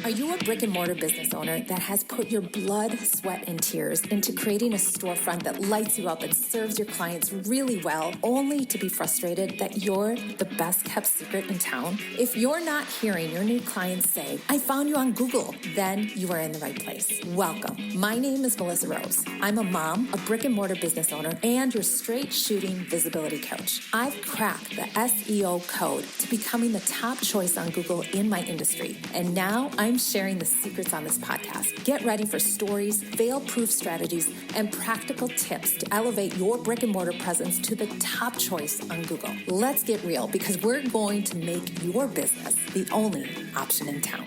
Are you a brick and mortar business owner that has put your blood, sweat, and tears into creating a storefront that lights you up and serves your clients really well, only to be frustrated that you're the best kept secret in town? If you're not hearing your new clients say, "I found you on Google," then you are in the right place. Welcome. My name is Melissa Rose. I'm a mom, a brick and mortar business owner, and your straight shooting visibility coach. I've cracked the SEO code to becoming the top choice on Google in my industry. And now I'm sharing the secrets on this podcast. Get ready for stories, fail-proof strategies, and practical tips to elevate your brick and mortar presence to the top choice on Google. Let's get real, because we're going to make your business the only option in town.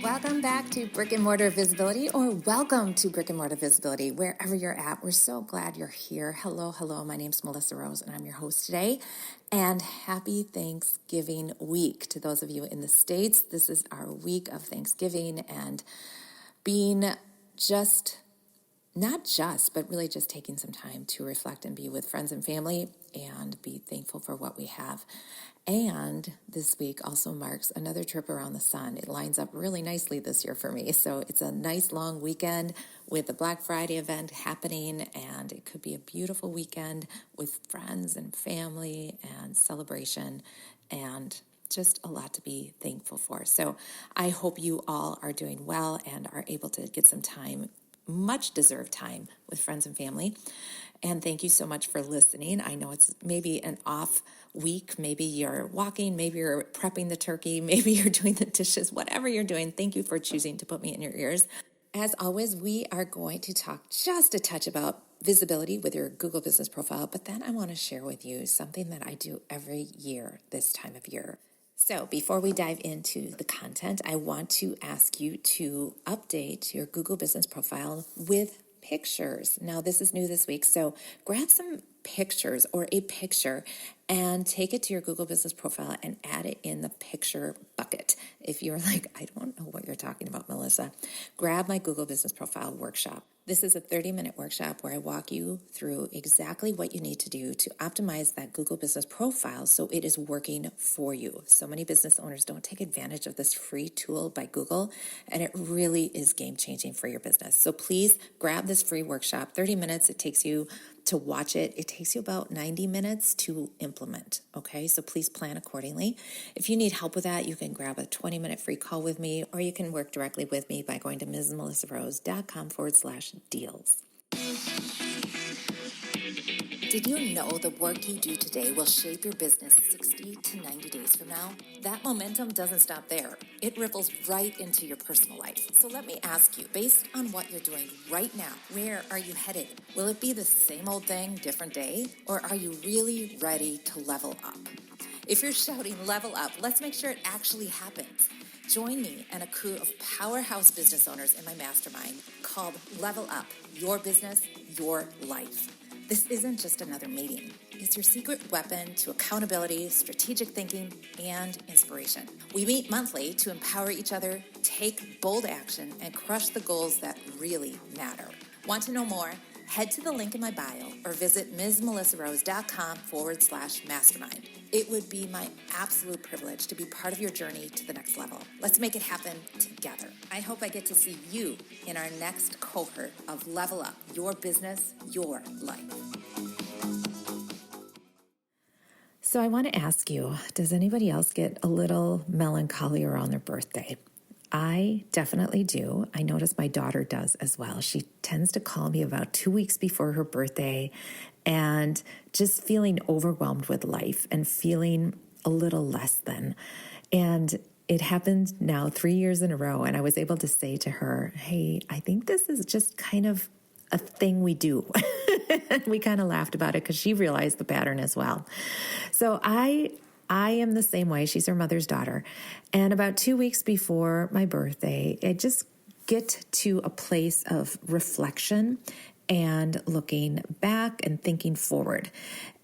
Welcome back to Brick and Mortar Visibility, or welcome to Brick and Mortar Visibility, wherever you're at. We're so glad you're here. Hello. My name's Melissa Rose, and I'm your host today. And happy Thanksgiving week to those of you in the States. This is our week of Thanksgiving and being but really just taking some time to reflect and be with friends and family and be thankful for what we have. And this week also marks another trip around the sun. It lines up really nicely this year for me. So it's a nice long weekend with the Black Friday event happening, and it could be a beautiful weekend with friends and family and celebration and just a lot to be thankful for. So I hope you all are doing well and are able to get some time, much deserved time, with friends and family. And thank you so much for listening. I know it's maybe an off week. Maybe you're walking, maybe you're prepping the turkey, maybe you're doing the dishes, whatever you're doing. Thank you for choosing to put me in your ears. As always, we are going to talk just a touch about visibility with your Google business profile, but then I want to share with you something that I do every year this time of year. So before we dive into the content, I want to ask you to update your Google business profile with pictures. Now, this is new this week, so grab some pictures or a picture and take it to your Google business profile and add it in the picture bucket. If you're like, I don't know what you're talking about, Melissa, grab my Google business profile workshop. This is a 30-minute workshop where I walk you through exactly what you need to do to optimize that Google business profile so it is working for you. So many business owners don't take advantage of this free tool by Google, and it really is game-changing for your business. So please grab this free workshop. 30 minutes it takes you to watch it. It takes you about 90 minutes to implement, okay? So please plan accordingly. If you need help with that, you can grab a 20-minute free call with me, or you can work directly with me by going to msmelissarose.com/deals. Did you know the work you do today will shape your business 60 to 90 days from now? That momentum doesn't stop there. It ripples right into your personal life. So let me ask you, based on what you're doing right now, where are you headed? Will it be the same old thing, different day? Or are you really ready to level up? If you're shouting level up, let's make sure it actually happens. Join me and a crew of powerhouse business owners in my mastermind called Level Up, Your Business, Your Life. This isn't just another meeting. It's your secret weapon to accountability, strategic thinking, and inspiration. We meet monthly to empower each other, take bold action, and crush the goals that really matter. Want to know more? Head to the link in my bio or visit msmelissarose.com/mastermind. It would be my absolute privilege to be part of your journey to the next level. Let's make it happen together. I hope I get to see you in our next cohort of Level Up, Your Business, Your Life. So I want to ask you, does anybody else get a little melancholy around their birthday? I definitely do. I notice my daughter does as well. She tends to call me about 2 weeks before her birthday and just feeling overwhelmed with life and feeling a little less than. And it happened now 3 years in a row. And I was able to say to her, hey, I think this is just kind of a thing we do. And we kind of laughed about it because she realized the pattern as well. So I am the same way. She's her mother's daughter. And about 2 weeks before my birthday, I just get to a place of reflection and looking back and thinking forward.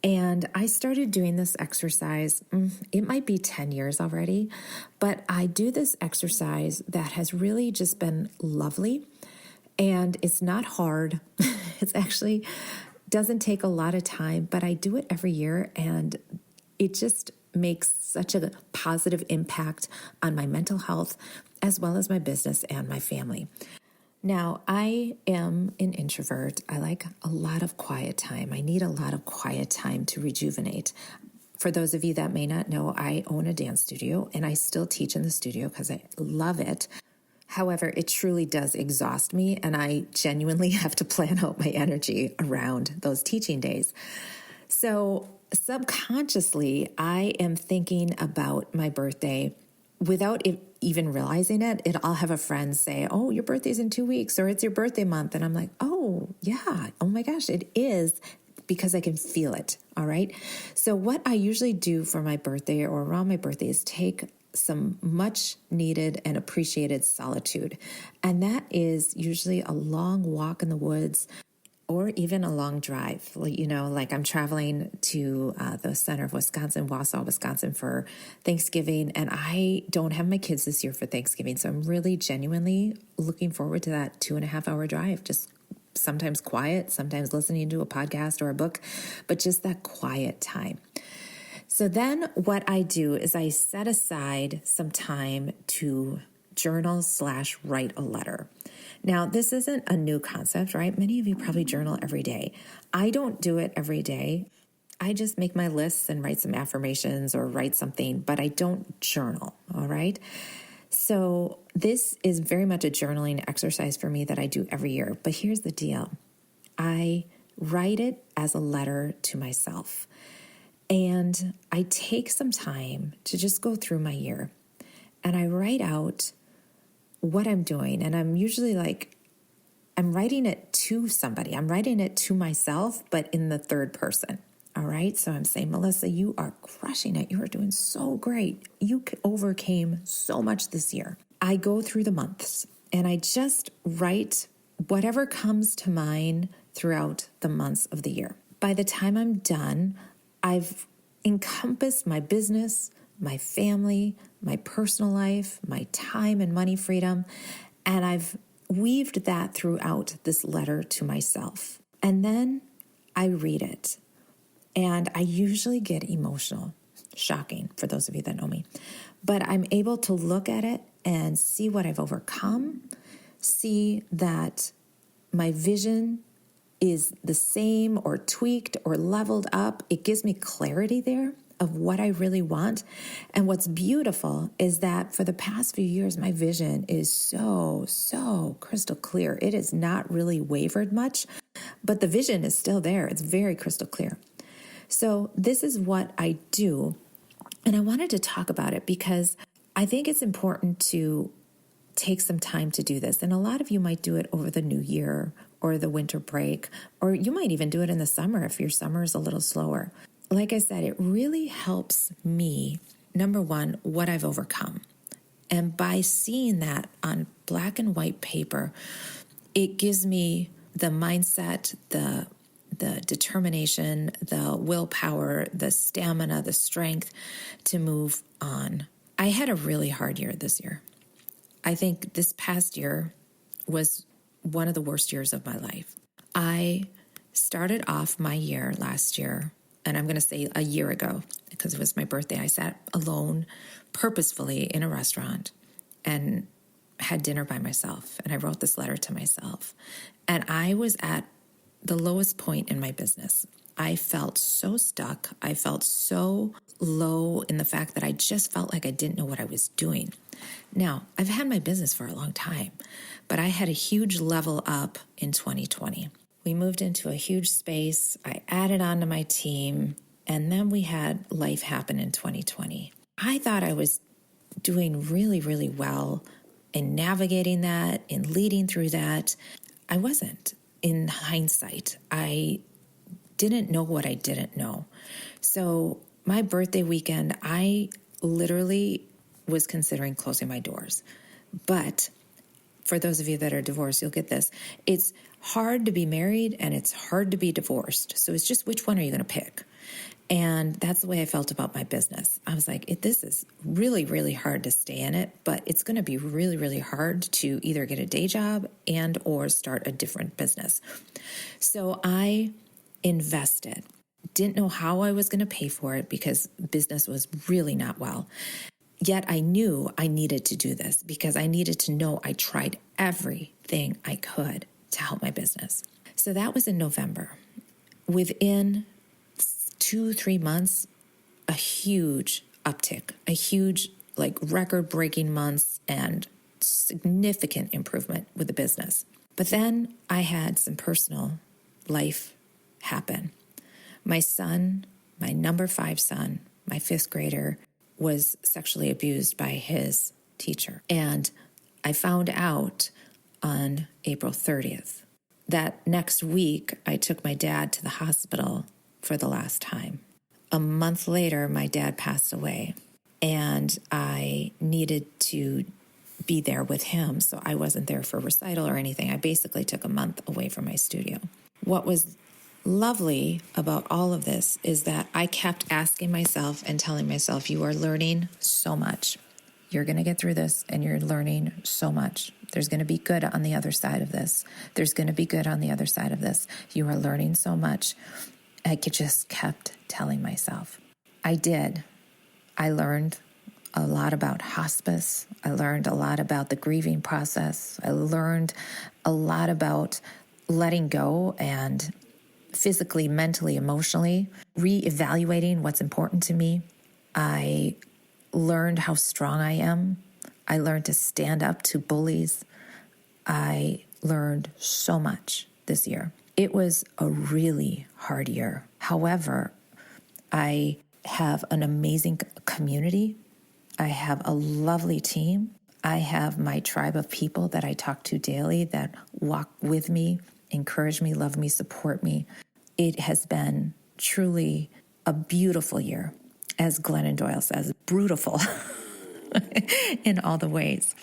And I started doing this exercise, it might be 10 years already, but I do this exercise that has really just been lovely. And it's not hard. It's actually doesn't take a lot of time, but I do it every year, and it just makes such a positive impact on my mental health as well as my business and my family. Now, I am an introvert. I like a lot of quiet time. I need a lot of quiet time to rejuvenate. For those of you that may not know, I own a dance studio and I still teach in the studio because I love it. However, it truly does exhaust me, and I genuinely have to plan out my energy around those teaching days. So subconsciously, I am thinking about my birthday without even realizing it. I'll have a friend say, "Oh, your birthday's in 2 weeks," or "It's your birthday month." And I'm like, "Oh, yeah. Oh my gosh, it is," because I can feel it. All right. So what I usually do for my birthday or around my birthday is take some much needed and appreciated solitude. And that is usually a long walk in the woods or even a long drive. Like I'm traveling to the center of Wisconsin, Wausau, Wisconsin for Thanksgiving. And I don't have my kids this year for Thanksgiving. So I'm really genuinely looking forward to that 2.5 hour drive. Just sometimes quiet, sometimes listening to a podcast or a book, but just that quiet time. So then what I do is I set aside some time to journal/write a letter. Now, this isn't a new concept, right? Many of you probably journal every day. I don't do it every day. I just make my lists and write some affirmations or write something, but I don't journal, all right? So this is very much a journaling exercise for me that I do every year. But here's the deal. I write it as a letter to myself. And I take some time to just go through my year and I write out what I'm doing. And I'm usually I'm writing it to somebody. I'm writing it to myself, but in the third person. All right. So I'm saying, "Melissa, you are crushing it. You are doing so great. You overcame so much this year." I go through the months and I just write whatever comes to mind throughout the months of the year. By the time I'm done, I've encompassed my business, my family, my personal life, my time and money freedom, and I've weaved that throughout this letter to myself. And then I read it, and I usually get emotional. Shocking for those of you that know me. But I'm able to look at it and see what I've overcome, see that my vision is the same or tweaked or leveled up. It gives me clarity there of what I really want. And what's beautiful is that for the past few years, my vision is so crystal clear. It has not really wavered much, but the vision is still there. It's very crystal clear. So this is what I do. And I wanted to talk about it because I think it's important to take some time to do this. And a lot of you might do it over the new year or the winter break, or you might even do it in the summer if your summer is a little slower. Like I said, it really helps me, number one, what I've overcome. And by seeing that on black and white paper, it gives me the mindset, the determination, the willpower, the stamina, the strength to move on. I had a really hard year this year. I think this past year was one of the worst years of my life. I started off my year last year, and I'm going to say a year ago, because it was my birthday. I sat alone purposefully in a restaurant and had dinner by myself. And I wrote this letter to myself. And I was at the lowest point in my business. I felt so stuck. I felt so low in the fact that I just felt like I didn't know what I was doing. Now, I've had my business for a long time, but I had a huge level up in 2020. We moved into a huge space. I added on to my team, and then we had life happen in 2020. I thought I was doing really, really well in navigating that, in leading through that. I wasn't. In hindsight, I didn't know what I didn't know. So my birthday weekend, I literally was considering closing my doors. But for those of you that are divorced, you'll get this. It's hard to be married and it's hard to be divorced. So it's just, which one are you going to pick? And that's the way I felt about my business. I was like, this is really, really hard to stay in it, but it's going to be really, really hard to either get a day job and or start a different business. So I invested. Didn't know how I was going to pay for it because business was really not well. Yet I knew I needed to do this because I needed to know I tried everything I could to help my business. So that was in November. Within 2-3 months, a huge uptick, a huge, like, record-breaking months and significant improvement with the business. But then I had some personal life happen. My son, my number 5 son, my 5th grader, was sexually abused by his teacher. And I found out on April 30th. That next week, I took my dad to the hospital for the last time. A month later, my dad passed away, and I needed to be there with him, so I wasn't there for recital or anything. I basically took a month away from my studio. What was lovely about all of this is that I kept asking myself and telling myself, you are learning so much. You're going to get through this, and you're learning so much. There's going to be good on the other side of this. There's going to be good on the other side of this. You are learning so much. I just kept telling myself. I did. I learned a lot about hospice. I learned a lot about the grieving process. I learned a lot about letting go and physically, mentally, emotionally, reevaluating what's important to me. I learned how strong I am. I learned to stand up to bullies. I learned so much this year. It was a really hard year. However, I have an amazing community. I have a lovely team. I have my tribe of people that I talk to daily that walk with me, encourage me, love me, support me. It has been truly a beautiful year, as Glennon Doyle says, brutal in all the ways.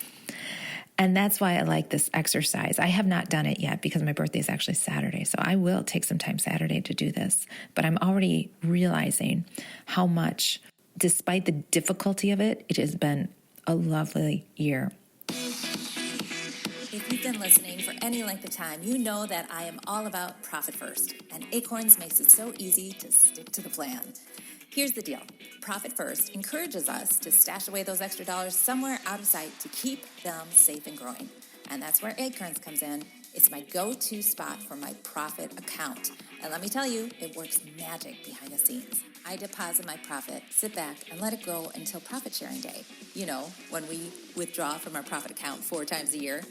And that's why I like this exercise. I have not done it yet because my birthday is actually Saturday. So I will take some time Saturday to do this. But I'm already realizing how much, despite the difficulty of it, it has been a lovely year. If you've been listening for any length of time, you know that I am all about profit first. And Acorns makes it so easy to stick to the plan. Here's the deal. Profit First encourages us to stash away those extra dollars somewhere out of sight to keep them safe and growing. And that's where Acorns comes in. It's my go-to spot for my profit account. And let me tell you, it works magic behind the scenes. I deposit my profit, sit back, and let it grow until profit sharing day. You know, when we withdraw from our profit account 4 times a year.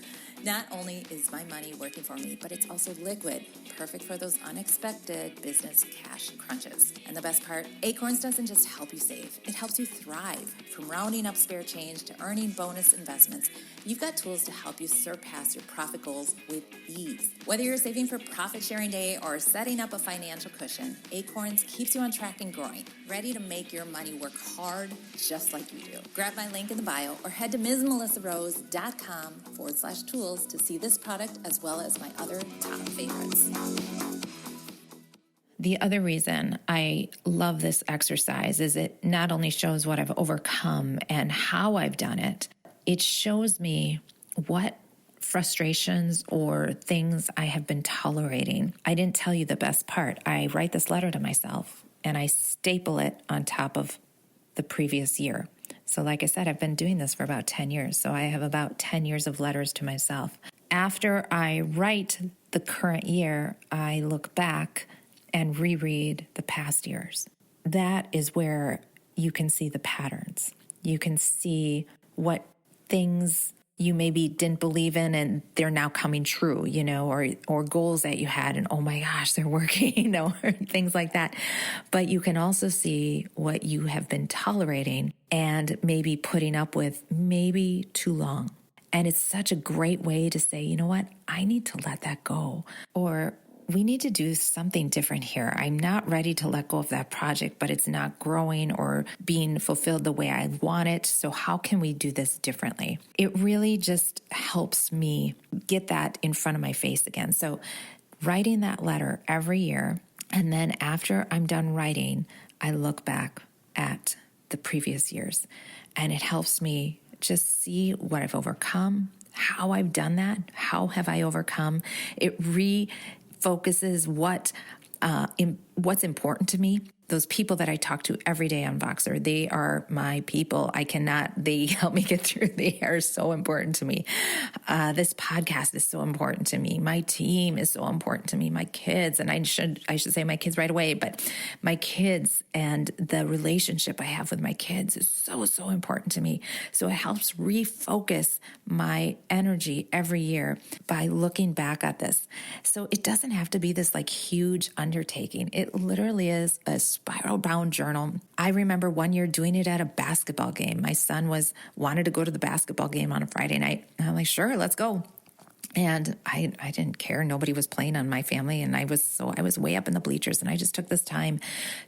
Not only is my money working for me, but it's also liquid, perfect for those unexpected business cash crunches. And the best part, Acorns doesn't just help you save, it helps you thrive. From rounding up spare change to earning bonus investments, you've got tools to help you surpass your profit goals with ease. Whether you're saving for profit sharing day or setting up a financial cushion, Acorns keeps you on track and growing, ready to make your money work hard just like you do. Grab my link in the bio or head to MsMelissaRose.com/tools to see this product as well as my other top favorites. The other reason I love this exercise is it not only shows what I've overcome and how I've done it, it shows me what frustrations or things I have been tolerating. I didn't tell you the best part. I write this letter to myself and I staple it on top of the previous year. So like I said, I've been doing this for about 10 years. So I have about 10 years of letters to myself. After I write the current year, I look back and reread the past years. That is where you can see the patterns. You can see what things you maybe didn't believe in and they're now coming true, you know, or goals that you had and, oh my gosh, they're working, you know, or things like that. But you can also see what you have been tolerating and maybe putting up with maybe too long. And it's such a great way to say, you know what, I need to let that go. Or we need to do something different here. I'm not ready to let go of that project, but it's not growing or being fulfilled the way I want it. So how can we do this differently? It really just helps me get that in front of my face again. So writing that letter every year, and then after I'm done writing, I look back at the previous years, and it helps me just see what I've overcome, how I've done that, how have I overcome. It focuses what's important to me, those people that I talk to every day on Voxer, they are my people. They help me get through. They are so important to me. This podcast is so important to me. My team is so important to me. My kids, and I should say my kids right away, but my kids and the relationship I have with my kids is so, so important to me. So it helps refocus my energy every year by looking back at this. So it doesn't have to be this like huge undertaking. It literally is a spiral bound journal. I remember one year doing it at a basketball game. My son wanted to go to the basketball game on a Friday night. And I'm like, sure, let's go. And I didn't care. Nobody was playing on my family. And I was way up in the bleachers. And I just took this time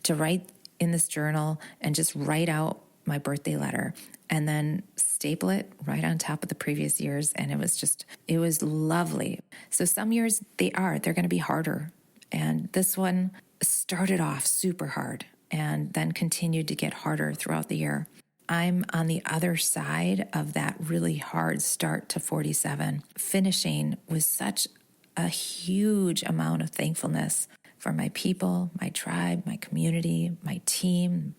to write in this journal and just write out my birthday letter and then staple it right on top of the previous years. And it was lovely. So some years they're going to be harder. And this one started off super hard and then continued to get harder throughout the year. I'm on the other side of that really hard start to 47, finishing with such a huge amount of thankfulness for my people, my tribe, my community, my team,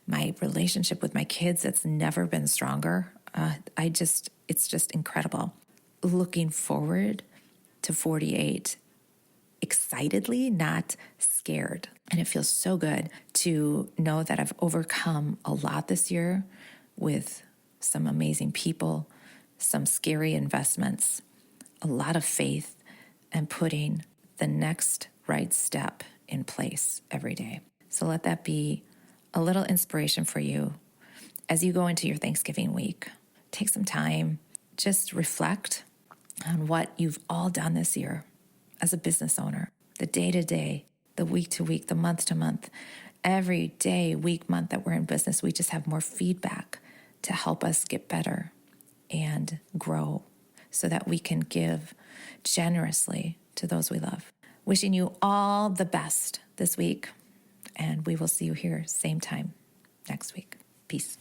my relationship with my kids that's never been stronger. It's just incredible. Looking forward to 48 excitedly, not scared. And it feels so good to know that I've overcome a lot this year with some amazing people, some scary investments, a lot of faith, and putting the next right step in place every day. So let that be a little inspiration for you as you go into your Thanksgiving week. Take some time, just reflect on what you've all done this year as a business owner, the day-to-day, the week-to-week, the month-to-month, every day, week, month that we're in business, we just have more feedback to help us get better and grow so that we can give generously to those we love. Wishing you all the best this week, and we will see you here same time next week. Peace.